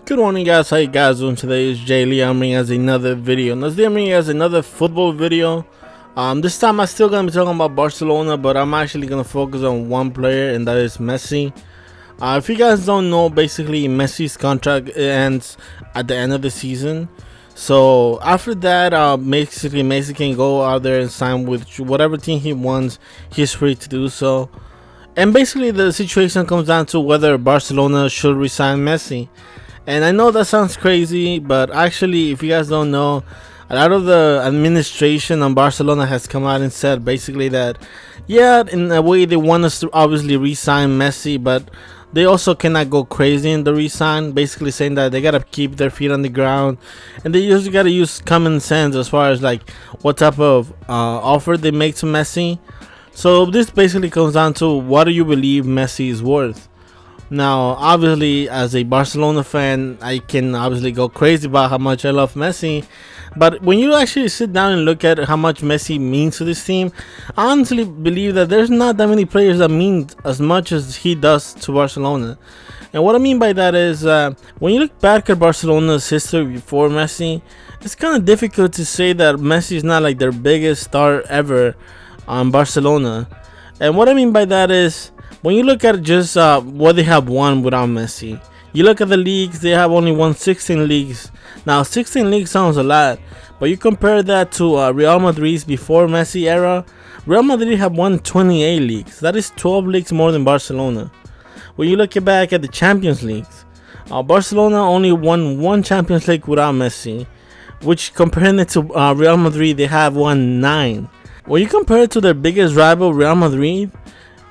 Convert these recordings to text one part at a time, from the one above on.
Good morning, guys. How you guys doing today? It's Jay Lee. I'm bringing as another video. And today I'm bringing as another football video. This time I'm still gonna be talking about Barcelona, but I'm actually gonna focus on one player, and that is Messi. If you guys don't know, basically Messi's contract ends at the end of the season. So after that, basically Messi can go out there and sign with whatever team he wants. He's free to do so. And basically the situation comes down to whether Barcelona should resign Messi. And I know that sounds crazy, but actually, if you guys don't know, a lot of the administration on Barcelona has come out and said basically that, yeah, in a way they want us to obviously re-sign Messi, but they also cannot go crazy in the re-sign, basically saying that they gotta keep their feet on the ground, and they usually gotta use common sense as far as like what type of offer they make to Messi. So this basically comes down to, what do you believe Messi is worth? Now, obviously, as a Barcelona fan, I can obviously go crazy about how much I love Messi. But when you actually sit down and look at how much Messi means to this team, I honestly believe that there's not that many players that mean as much as he does to Barcelona. And what I mean by that is, when you look back at Barcelona's history before Messi, it's kind of difficult to say that Messi is not like their biggest star ever on Barcelona. And what I mean by that is, when you look at just what they have won without Messi, you look at the leagues, they have only won 16 leagues. Now 16 leagues sounds a lot, but you compare that to Real Madrid's before Messi era. Real Madrid have won 28 leagues. That is 12 leagues more than Barcelona. When you look back at the Champions Leagues, Barcelona only won one Champions League without Messi, which comparing it to Real Madrid, they have won 9. When you compare it to their biggest rival, Real Madrid,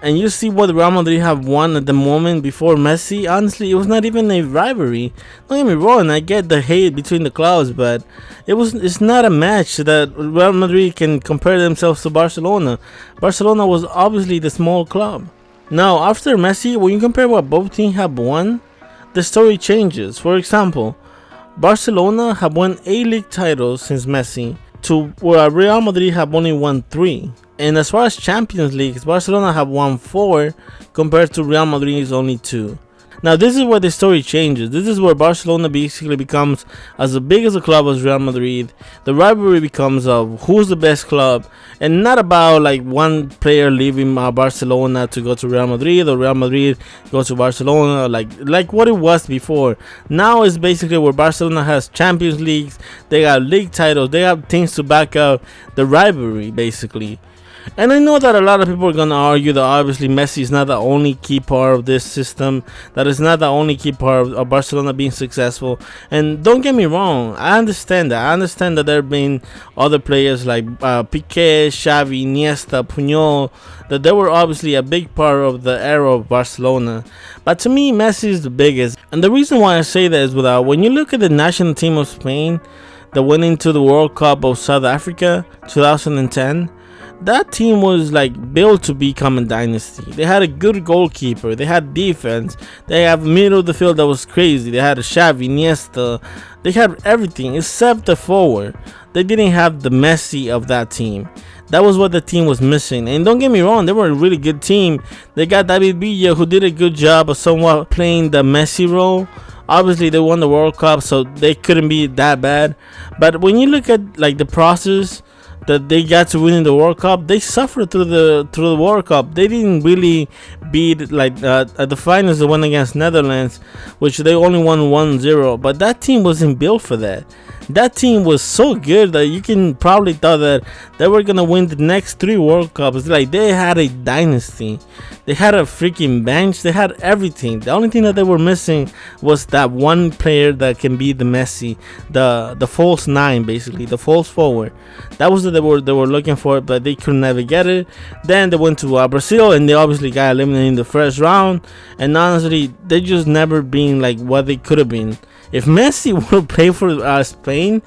and you see what Real Madrid have won at the moment before Messi, honestly, it was not even a rivalry. Don't get me wrong, I get the hate between the clubs, but it's not a match that Real Madrid can compare themselves to Barcelona. Barcelona was obviously the small club. Now, after Messi, when you compare what both teams have won, the story changes. For example, Barcelona have won 8 league titles since Messi, to where Real Madrid have only won 3. And as far as Champions Leagues, Barcelona have won 4 compared to Real Madrid's only 2. Now this is where the story changes. This is where Barcelona basically becomes as big as a club as Real Madrid. The rivalry becomes of who's the best club, and not about like one player leaving Barcelona to go to Real Madrid, or Real Madrid go to Barcelona, like what it was before. Now it's basically where Barcelona has Champions Leagues, they got league titles, they have things to back up the rivalry basically. And I know that a lot of people are going to argue that obviously Messi is not the only key part of this system, that is not the only key part of Barcelona being successful. And don't get me wrong, I understand that. I understand that there have been other players like Piqué, Xavi, Iniesta, Puyol, that they were obviously a big part of the era of Barcelona. But to me, Messi is the biggest. And the reason why I say that is without, when you look at the national team of Spain that went into the World Cup of South Africa 2010, that team was like built to become a dynasty. They had a good goalkeeper, they had defense, they have middle of the field that was crazy, they had a Xavi, Iniesta, they had everything except the forward. They didn't have the Messi of that team. That was what the team was missing. And don't get me wrong, they were a really good team. They got David Villa, who did a good job of somewhat playing the Messi role. Obviously they won the World Cup, so they couldn't be that bad. But when you look at like the process that they got to winning the World Cup, they suffered through the World Cup. They didn't really beat like at the finals. They won against Netherlands, which they only won 1-0. But that team wasn't built for that. That team was so good that you can probably thought that they were gonna win the next 3 World Cups. Like, they had a dynasty. They had a freaking bench. They had everything. The only thing that they were missing was that one player that can be the Messi, the false 9, basically the false forward. That was what they were looking for, but they could never get it. Then they went to Brazil, and they obviously got eliminated in the first round. And honestly, they just never been like what they could have been. If Messi would have played for Spain,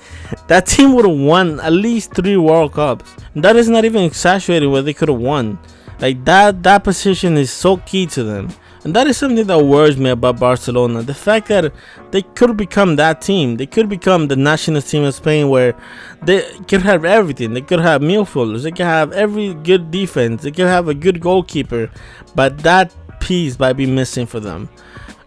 that team would have won at least 3 World Cups. That is not even exaggerating what they could have won. Like that position is so key to them. And that is something that worries me about Barcelona. The fact that they could become that team. They could become the national team of Spain, where they could have everything. They could have midfielders. They could have every good defense. They could have a good goalkeeper. But that piece might be missing for them.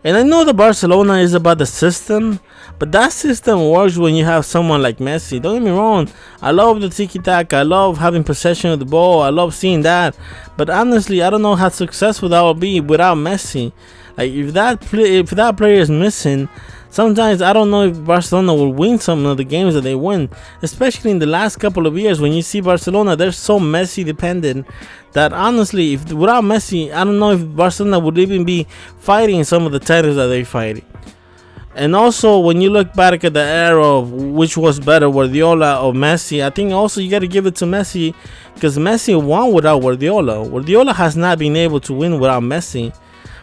And I know the Barcelona is about the system, but that system works when you have someone like Messi. Don't get me wrong. I love the tiki-taka. I love having possession of the ball. I love seeing that. But honestly, I don't know how successful that will be without Messi. Like if that player is missing, sometimes I don't know if Barcelona will win some of the games that they win, especially in the last couple of years when you see Barcelona, they're so Messi dependent that honestly, if without Messi, I don't know if Barcelona would even be fighting some of the titles that they're fighting. And also, when you look back at the era of which was better, Guardiola or Messi, I think also you got to give it to Messi because Messi won without Guardiola. Guardiola has not been able to win without Messi.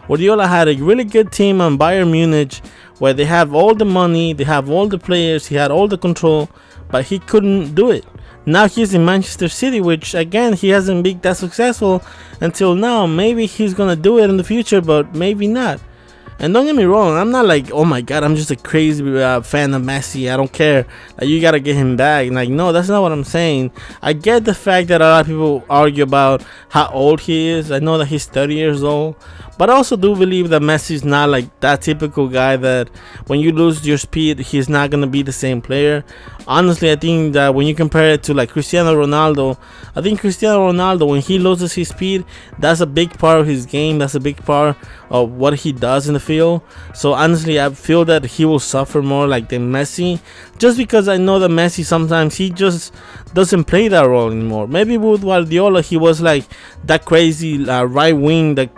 Guardiola had a really good team on Bayern Munich where they have all the money, they have all the players, he had all the control, but he couldn't do it. Now he's in Manchester City, which again, he hasn't been that successful until now. Maybe he's going to do it in the future, but maybe not. And don't get me wrong, I'm not like, oh my god, I'm just a crazy fan of Messi. I don't care. Like, you gotta get him back. Like, no, that's not what I'm saying. I get the fact that a lot of people argue about how old he is. I know that he's 30 years old. But I also do believe that Messi's not like that typical guy that when you lose your speed, he's not going to be the same player. Honestly, I think that when you compare it to like Cristiano Ronaldo, I think Cristiano Ronaldo, when he loses his speed, that's a big part of his game. That's a big part of what he does in the field. So honestly, I feel that he will suffer more like than Messi, just because I know that Messi sometimes he just doesn't play that role anymore. Maybe with Guardiola, he was like that crazy right wing that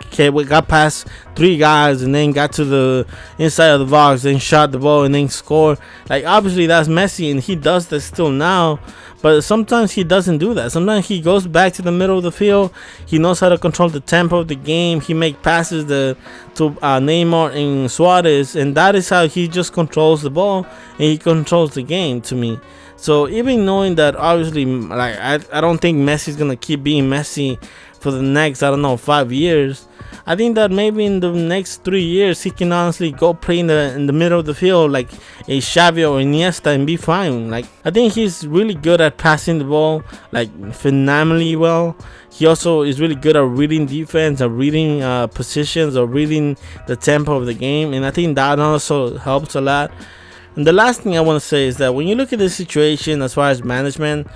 got past three guys and then got to the inside of the box, then shot the ball and then scored. Like, obviously that's Messi and he does that still now, but sometimes he doesn't do that. Sometimes he goes back to the middle of the field. He knows how to control the tempo of the game. He makes passes to Neymar and Suarez, and that is how he just controls the ball and he controls the game to me. So even knowing that, obviously, like I don't think Messi's gonna keep being Messi for the next, I don't know, 5 years. I think that maybe in the next 3 years he can honestly go play in the middle of the field like a Xavi or Iniesta and be fine. Like, I think he's really good at passing the ball, like phenomenally well. He also is really good at reading defense, or reading positions, or reading the tempo of the game, and I think that also helps a lot. And the last thing I want to say is that when you look at the situation as far as management,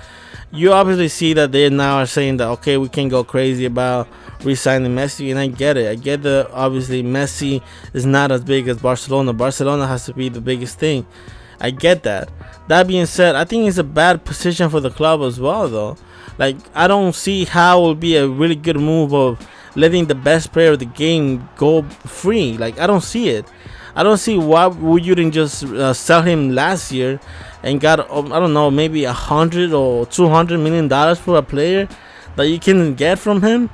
you obviously see that they now are saying that, okay, we can go crazy about re-signing Messi, and I get it. I get that obviously Messi is not as big as Barcelona. Barcelona has to be the biggest thing. I get that. That being said, I think it's a bad position for the club as well, though. Like, I don't see how it would be a really good move of letting the best player of the game go free. Like, I don't see it. I don't see why you didn't just sell him last year and got, I don't know, maybe $100 or $200 million for a player that you can get from him.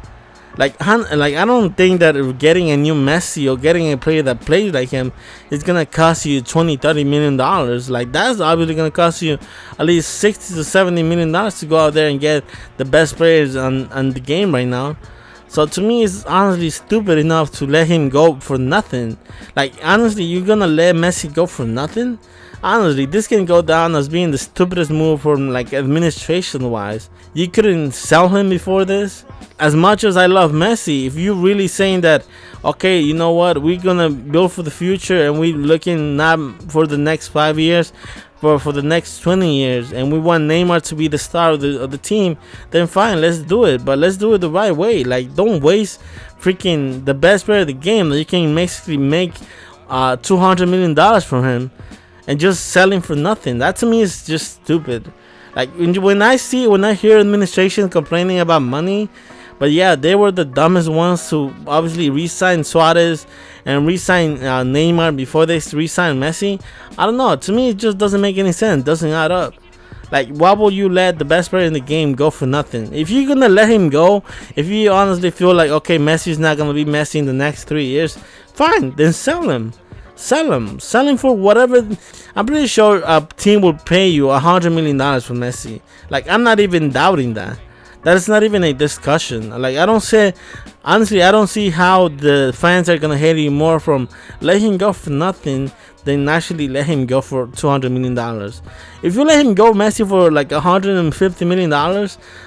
Like I don't think that getting a new Messi or getting a player that plays like him is gonna cost you $20-30 million. Like, that's obviously gonna cost you at least $60-70 million to go out there and get the best players on the game right now. So to me, it's honestly stupid enough to let him go for nothing. Like, honestly, you're gonna let Messi go for nothing? Honestly, this can go down as being the stupidest move from like administration wise. You couldn't sell him before this. As much as I love Messi, if you're really saying that, okay, you know what, we're gonna build for the future and we're looking not for the next 5 years, but for the next 20 years, and we want Neymar to be the star of the team, then fine, let's do it. But let's do it the right way. Like, don't waste freaking the best player of the game that you can basically make $200 million from him and just sell him for nothing. That to me is just stupid. Like, when I hear administration complaining about money, but yeah, they were the dumbest ones to obviously re-sign Suarez and re-sign Neymar before they re-sign Messi. I don't know. To me, it just doesn't make any sense. Doesn't add up. Like, why will you let the best player in the game go for nothing? If you're gonna let him go, if you honestly feel like, okay, Messi's not gonna be Messi in the next 3 years, fine, then sell him. Sell him for whatever. I'm pretty sure a team will pay you $100 million for Messi. Like, I'm not even doubting that. That is not even a discussion. Like, I don't see how the fans are gonna hate you more from letting him go for nothing than actually let him go for $200 million. If you let him go, Messi, for like $150 million,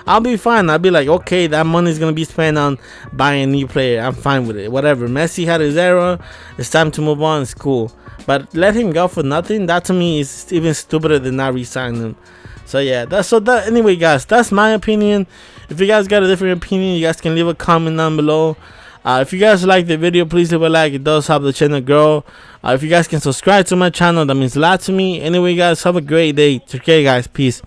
I'll be fine. I'll be like, okay, that money is gonna be spent on buying a new player. I'm fine with it. Whatever. Messi had his era. It's time to move on. It's cool. But let him go for nothing, that to me is even stupider than not re-signing him. So yeah, anyway, guys, that's my opinion. If you guys got a different opinion, you guys can leave a comment down below. If you guys like the video, please leave a like. It does help the channel grow. If you guys can subscribe to my channel, that means a lot to me. Anyway, guys, have a great day. Take care, guys. Peace.